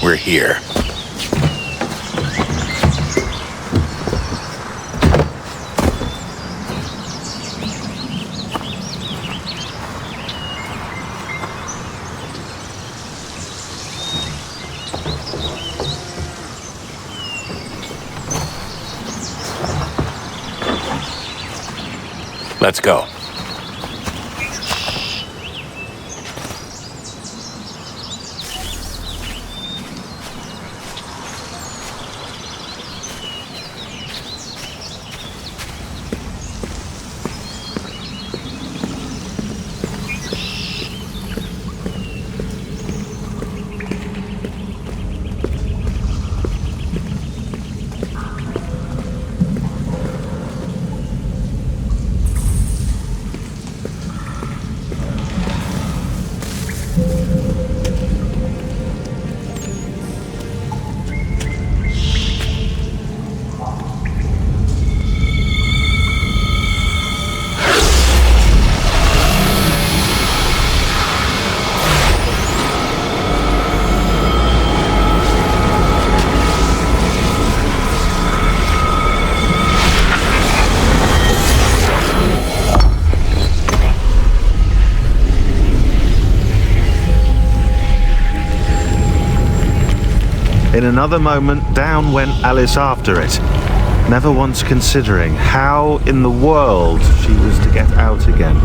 we're here. Let's go. In another moment, down went Alice after it, never once considering how in the world she was to get out again.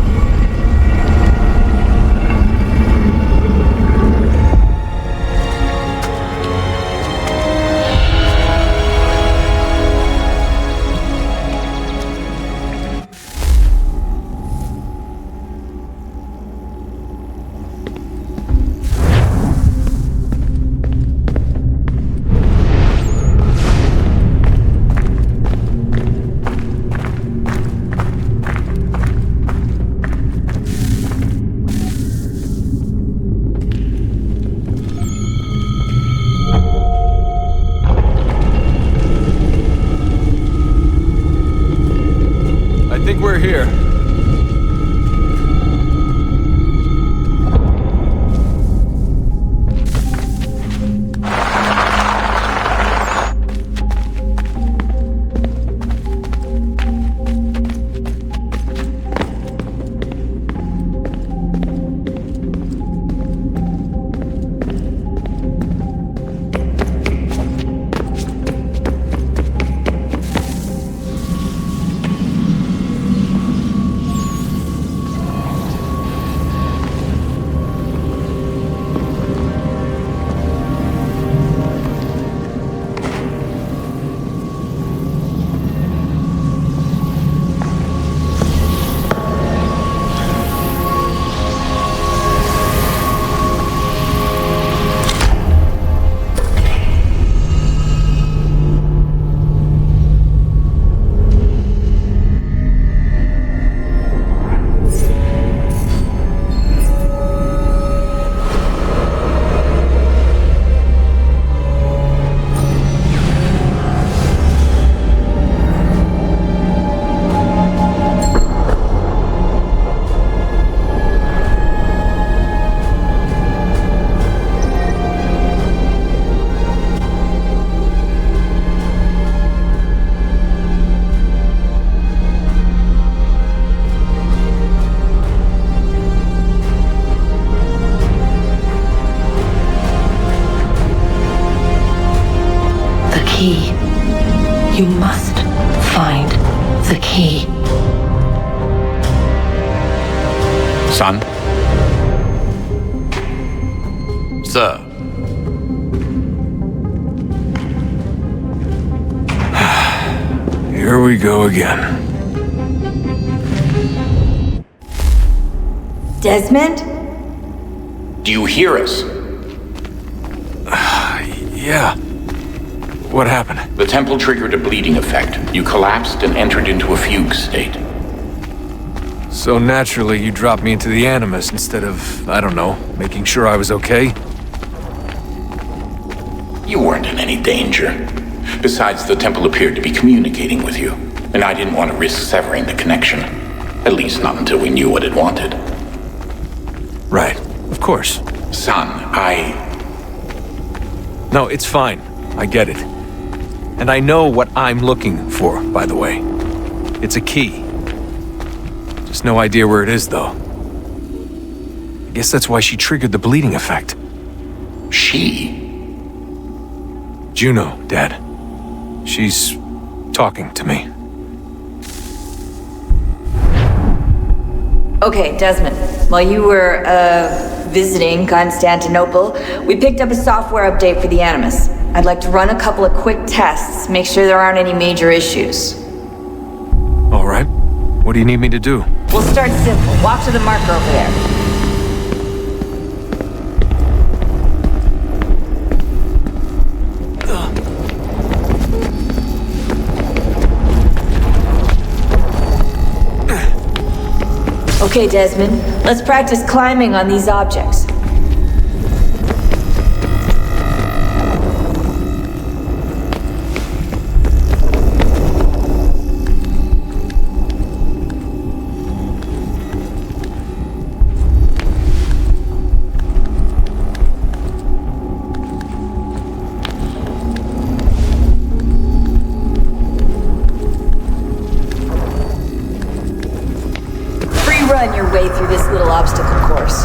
We're here. Key. You must find the key. Son? Sir. Here we go again. Desmond? Do you hear us? Yeah. What happened? The temple triggered a bleeding effect. You collapsed and entered into a fugue state. So naturally, you dropped me into the Animus instead of, I don't know, making sure I was okay? You weren't in any danger. Besides, the temple appeared to be communicating with you, and I didn't want to risk severing the connection. At least not until we knew what it wanted. Right. Of course. Son, No, it's fine. I get it. And I know what I'm looking for, by the way. It's a key. Just no idea where it is, though. I guess that's why she triggered the bleeding effect. She? Juno, Dad. She's talking to me. Okay, Desmond. While you were, visiting Constantinople, we picked up a software update for the Animus. I'd like to run a couple of quick tests, make sure there aren't any major issues. All right. What do you need me to do? We'll start simple. Walk to the marker over there. Okay, Desmond, let's practice climbing on these objects. Run your way through this little obstacle course.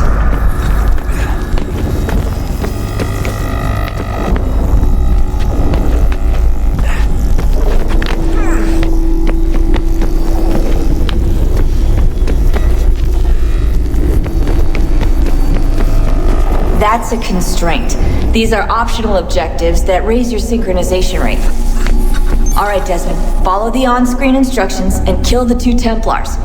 That's a constraint. These are optional objectives that raise your synchronization rate. All right, Desmond, follow the on-screen instructions and kill the 2 Templars.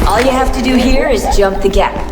All you have to do here is jump the gap.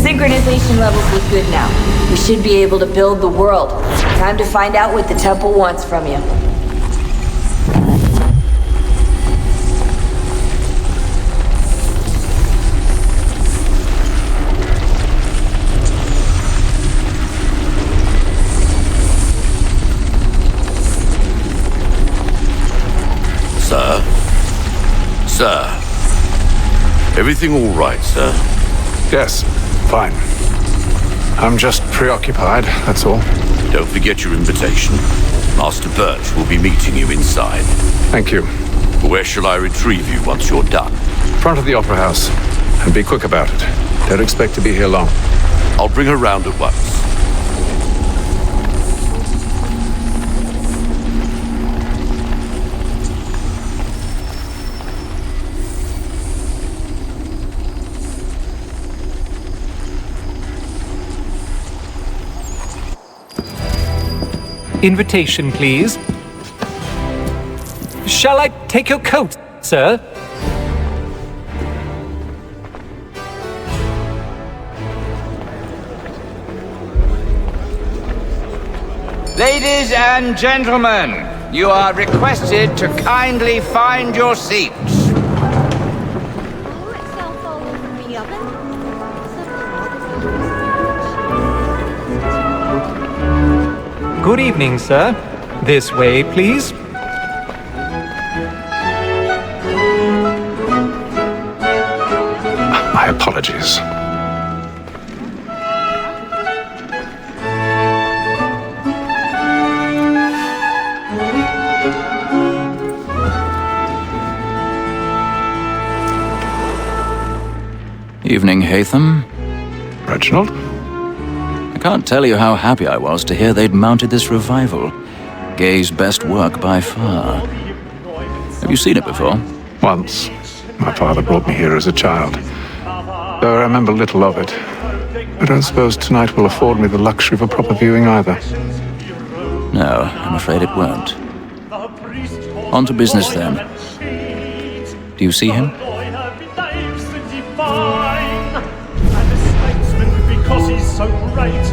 Synchronization levels look good now. We should be able to build the world. Time to find out what the temple wants from you. Sir? Sir? Everything all right, sir? Yes, fine. I'm just preoccupied, that's all. Don't forget your invitation. Master Birch will be meeting you inside. Thank you. Where shall I retrieve you once you're done? Front of the Opera House. And be quick about it. Don't expect to be here long. I'll bring her round at once. Invitation, please. Shall I take your coat, sir? Ladies and gentlemen, you are requested to kindly find your seats. Good evening, sir. This way, please. My apologies. Evening, Hatham. Reginald? I can't tell you how happy I was to hear they'd mounted this revival. Gay's best work by far. Have you seen it before? Once. My father brought me here as a child. Though I remember little of it. I don't suppose tonight will afford me the luxury of a proper viewing either. No, I'm afraid it won't. On to business then. Do you see him? Because he's so great,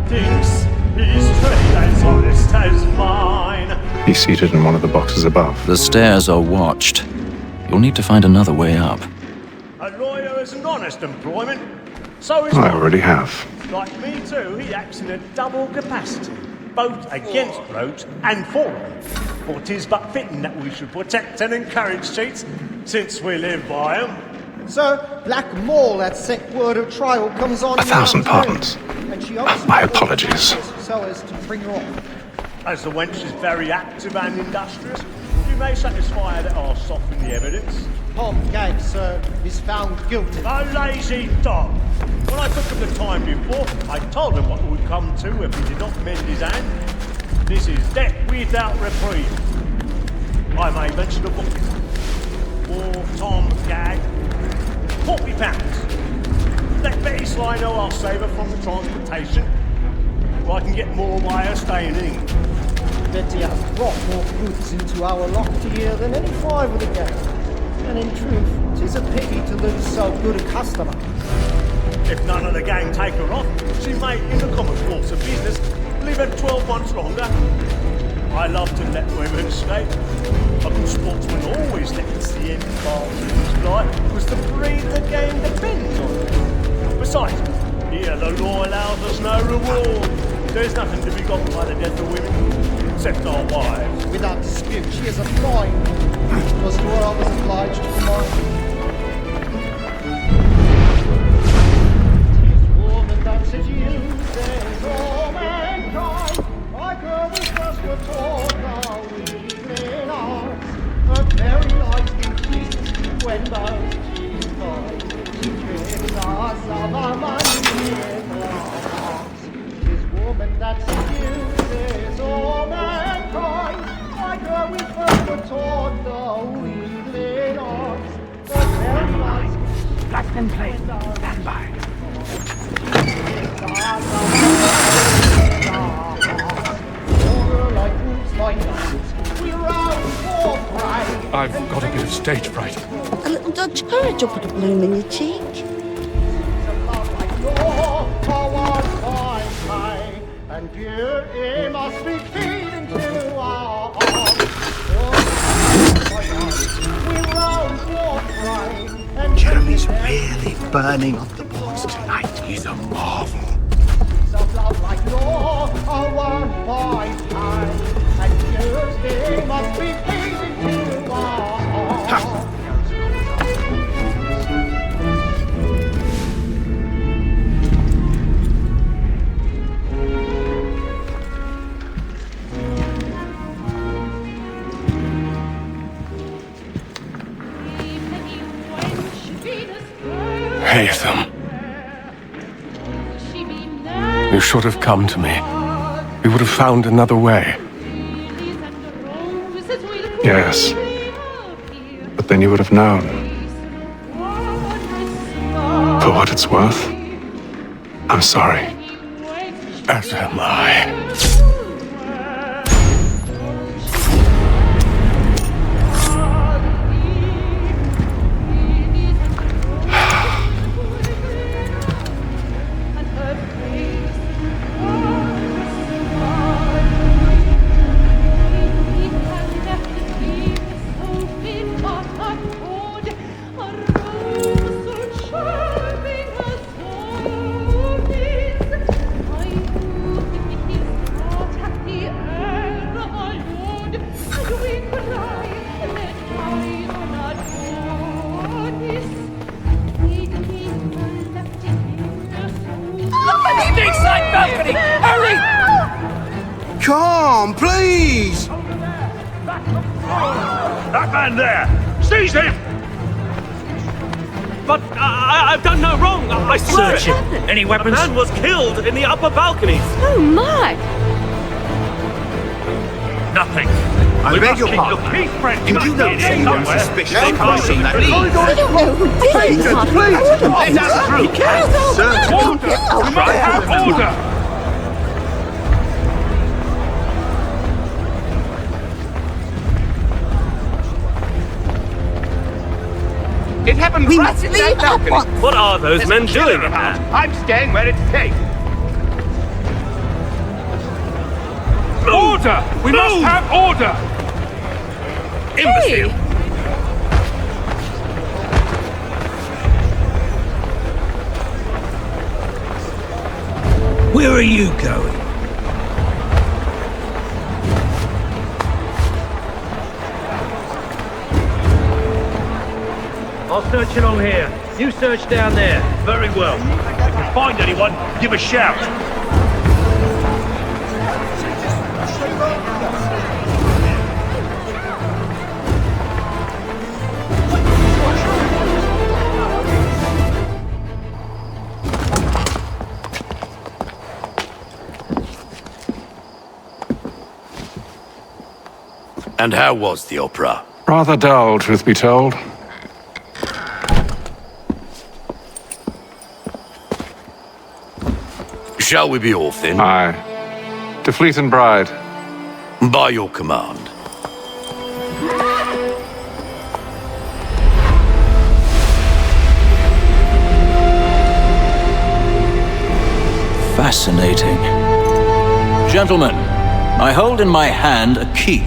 thinks his trade as honest as mine. He's seated in one of the boxes above. The stairs are watched. You'll need to find another way up. A lawyer is an honest employment, so is I already have. Like me too, he acts in a double capacity, both against roads and for them. For 'tis but fitting that we should protect and encourage cheats, since we live by them. Sir, Black Mall, that sick word of trial comes on. 1,000 pardons. My apologies. So as to bring her off. As the wench is very active and industrious, you may satisfy her that I'll soften the evidence. Tom Gag, sir, is found guilty. A lazy dog! When I took him the time before, I told him what would come to if he did not mend his hand. This is death without reprieve. I may mention a book. For Tom Gag, £40. Let Betty Sly know I'll save her from the transportation, or I can get more by her staying in England. Betty has brought more goods into our loft here than any five of the gang. And in truth, 'tis a pity to lose so good a customer. If none of the gang take her off, she may, in the common course of business, live her 12 months longer. I love to let women escape. A good sportsman always lets the end partners fly, because the breed of the game depends on it. Besides, here the law allows us no reward. There's nothing to be got by the death of women, except our wives. Without dispute, she is a fine. Was to her I was obliged for mine. 'Tis woman that seduces all mankind. Like her we first were taught how we live on. Her very life increased when those she's born. She trims us of our money in our hearts. 'Tis woman that seduces all mankind. Like her we first were taught how we live on. Her very life. Locked in place. Stand by. I've got a bit of stage fright. A little Dutch courage will put a bloom in your cheek. And beauty must be feeding to our hearts. Jeremy's really burning up the boards tonight. He's a marvel. Of love like law, a one by time. And beauty must be feeding to our hearts. Hatham. You should have come to me. We would have found another way. Yes. But then you would have known. For what it's worth, I'm sorry. As am I. inside balcony! Hurry! Come, please! That man there! Seize him! But I've done no wrong, I swear. Search him. Any weapons? The man was killed in the upper balconies. Oh my! Nothing. I beg your pardon. Did you notice anyone suspicious crossing that lead? I don't know who did it! Please, let us through! Sir, We must have order! It happened We right must in leave that at balcony. once. What are those men doing in there? I'm staying where it's safe. Order! We must have order! Imbecile! where are you going? I'll search along here. You search down there. Very well. If you find anyone, give a shout. And how was the opera? Rather dull, truth be told. Shall we be off then? Aye. To Fleet and Bride. By your command. Fascinating. Gentlemen, I hold in my hand a key.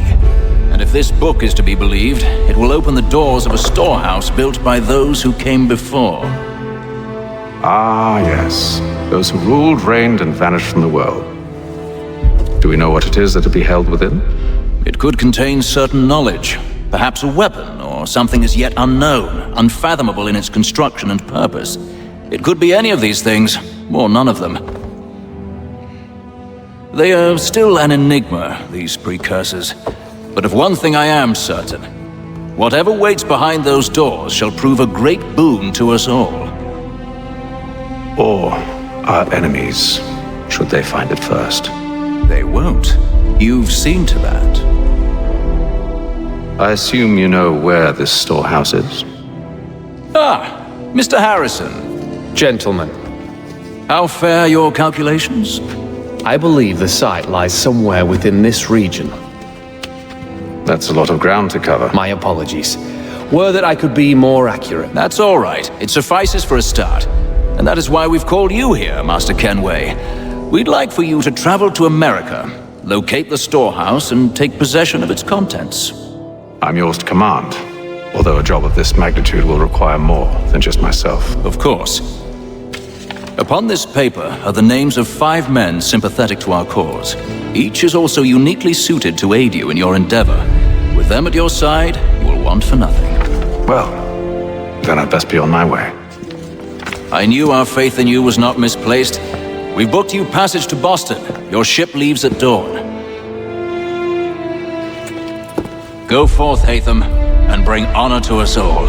And if this book is to be believed, it will open the doors of a storehouse built by those who came before. Ah, yes. Those who ruled, reigned, and vanished from the world. Do we know what it is that will be held within? It could contain certain knowledge, perhaps a weapon, or something as yet unknown, unfathomable in its construction and purpose. It could be any of these things, or none of them. They are still an enigma, these precursors. But of one thing I am certain. Whatever waits behind those doors shall prove a great boon to us all. Or our enemies, should they find it first. They won't. You've seen to that. I assume you know where this storehouse is? Ah, Mr. Harrison. Gentlemen, how fare your calculations? I believe the site lies somewhere within this region. That's a lot of ground to cover. My apologies. Were that I could be more accurate. That's all right. It suffices for a start. And that is why we've called you here, Master Kenway. We'd like for you to travel to America, locate the storehouse, and take possession of its contents. I'm yours to command, although a job of this magnitude will require more than just myself. Of course. Upon this paper are the names of 5 men sympathetic to our cause. Each is also uniquely suited to aid you in your endeavor. With them at your side, you will want for nothing. Well, then I'd best be on my way. I knew our faith in you was not misplaced. We've booked you passage to Boston. Your ship leaves at dawn. Go forth, Hatham, and bring honor to us all.